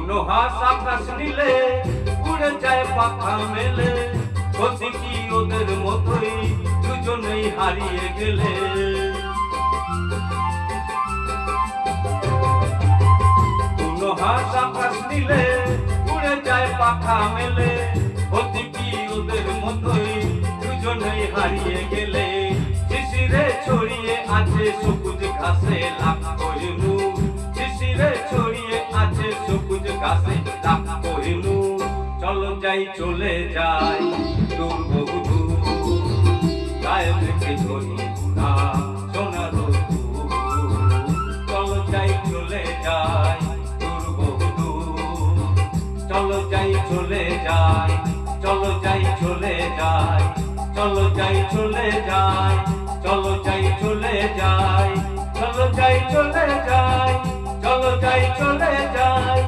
হাঁস আকাশ নীলে উড়ে যায় পাখা মেলে, ক্ষতি কি ওদের মতোই দুজনেই হারিয়ে গেলে। কোনো হাঁস আকাশ নীলে উড়ে যায় পাখা মেলে, ক্ষতি কি ওদের মতোই দুজনেই হারিয়ে গেলে। শিশিরে ছড়িয়ে আছে সবুজ ঘাসে লাখ কোহিনূর, শিশিরে ছড়িয়ে আছে সবুজ ঘাসে লাখ কোহিনূর। চলো যাই চলে যাই দূর বহুদূর, গায়ে থেকে ধরি না সোনার দুর। চলো যাই চলে যাই দূর বহুদূর, চলো যাই চলে যাই, চলো যাই চলে যাই, চলো যাই চলে যাই, চলো যাই চলে যাই, চলো যাই চলে যাই, চলো যাই চলে যাই।